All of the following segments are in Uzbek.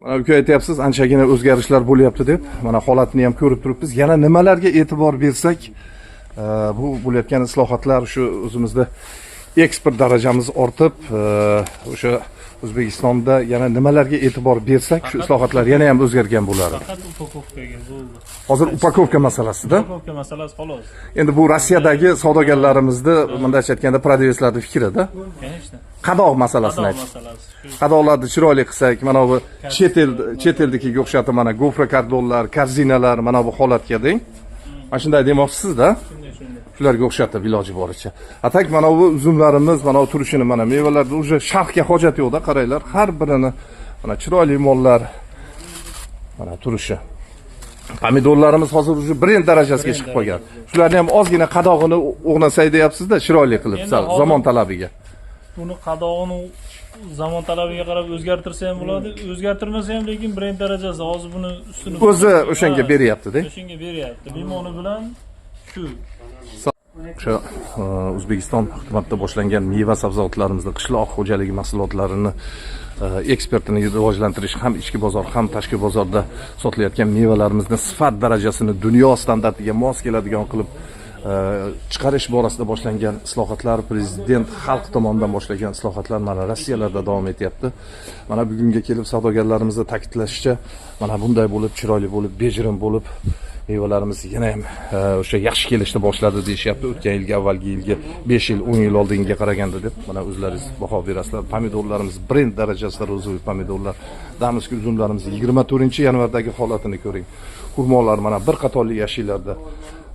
Mana uka aytyapsiz, anchagina o'zgarishlar bo'lyapti deb. Mana holatni ham ko'rib turibmiz. Yana nimalarga e'tibor bersak, bu bo'layotgan islohotlar shu o'zimizda eksport darajamiz ortib, o'sha O'zbekistonda yana nimalarga e'tibor bersak, shu islohotlar yana ham o'zgargan bo'ladi. Faqat upakovkaga bo'ldi. Hozir upakovka masalasida. Upakovka masalasi xolos. Endi bu Rossiyadagi savdogarlarimizni, bunday aytganda, prodyuserlarning fikrida. Qadoq masalasini aytdik. Qadoqlarni chiroyli qilsak, mana bu chet eldikiga o'xshatib, mana gofra kardonlar, korzinalar, mana bu holatga deng. Mana shunday demoqchisiz-da. Shularga o'xshatib iloji boricha. Atak mana bu uzumlarimiz, mana bu turishini, mana mevalarda uje sharhga hojat yo'qda, qaranglar, har birini mana chiroyli mollar, mana turishi. Pomidorlarimiz hozir uje brend darajasiga chiqib qolgan. Shularni ham ozgina qadog'ini o'g'nasak deyapsiz-da, chiroyli qilib, zamon talabiga. Buni qadog'ini zamon talabiga qarab o'zgartirsa ham bo'ladi, o'zgartirmasa ham, lekin brend darajasi hozir buni ustini o'zi o'shanga beryapti-da. O'shanga beryapti. Limoni bilan shu o'sha O'zbekiston hukumatida boshlangan meva sabzavotlarimizni, qishloq xo'jaligi mahsulotlarini eksportini rivojlantirish, ham ichki bozor, ham tashqi bozorda sotilayotgan mevalarimizni sifat darajasini dunyo standartiga mos keladigan qilib chiqarish borasida boshlangan islohotlar, prezident xalq tomonidan boshlangan islohotlar mana Rossiyalarda davom etyapti. Mana bugunga kelib savdogarlarimizni ta'kidlashicha, mana bunday bo'lib, chiroyli bo'lib, bejirim bo'lib, mevalarimiz yana ham o'sha yaxshi kelishni boshladi deyishyapti. O'tgan yilgi, avvalgi yilga 5 yil, 10 yil oldingiga qaraganda deb. Mana o'zlaringiz baho berasizlar. Pomidorlarimiz brend darajasida o'zbek pomidorlar. Damizki uzumlarimiz 24-yanvardagi holatini ko'ring. Xurmolar mana bir qatorli yashillarda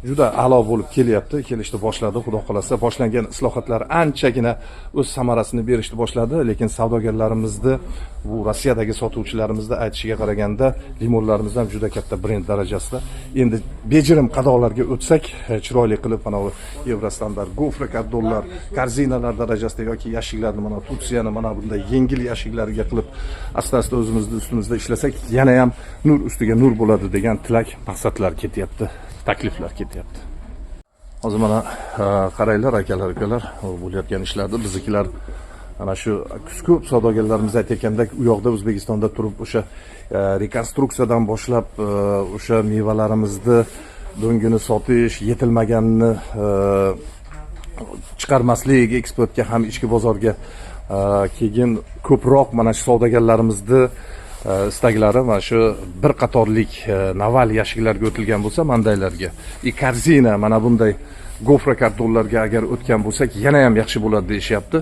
juda a'lo bo'lib kelyapti, kelishni boshladi. Xudo xolasa boshlangan islohotlar anchagina o'z samarasini berishni boshladi, lekin savdogarlarimizni, bu Rossiyadagi sotuvchilarimizni aytishiga qaraganda limonlarimiz ham juda katta brend darajasida. Endi bejirim qadoqlarga o'tsak, chiroyli qilib mana bu Evrostandart gofra kardonlar, korzinalar darajasida yoki yashiklarni, mana tutsiyani mana bunday yengil yashiklarga qilib asta-asta o'zimizning ustimizda ishlasak, yana ham nur ustiga nur bo'ladi degan tilak, maqsadlar ketyapti. Takliflar ketyapti. Hozir mana qaranglar akalar, ukalar, bo'layotgan ishlarda biznikilar mana shu ko'p savdogarlarimiz aytayotgandek, u yoqda O'zbekistonda turib o'sha rekonstruksiyadan boshlab o'sha mevalarimizni do'ngini sotish, yetilmaganini chiqarmaslik, eksportga ham ichki bozorga keyin ko'proq mana shu savdogarlarimizni istaklari mana shu bir qatorlik naval yashiklarga o'tilgan bo'lsa, mandaylarga, korzina mana bunday gofra kardonlarga agar o'tgan bo'lsak, yana ham yaxshi bo'ladi deyishyapti.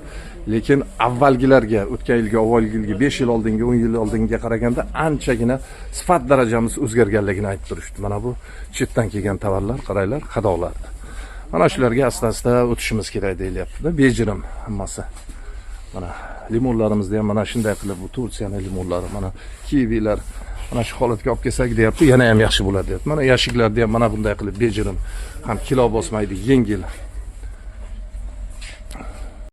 Lekin avvalgilarga, o'tgan yilga, avvalgi yilga 5 yil oldinga, 10 yil oldinga qaraganda anchagina sifat darajamiz o'zgarganligini aytib turishdi. Mana bu chetdan kelgan tovarlar, qaranglar, qadoqlarda. Mana shularga asta-asta o'tishimiz kerak deyilyapti-da, bejirim hammasi. Mana limonlarimizni ham mana shunday qilib, bu Turkiyaning limonlari, mana kivilar mana shu holatga olib kelsak deyapti, yana ham yaxshi bo'ladi deyapti. Mana yashiklarni ham mana bunday qilib bejirim, ham kilo bosmaydi, yengil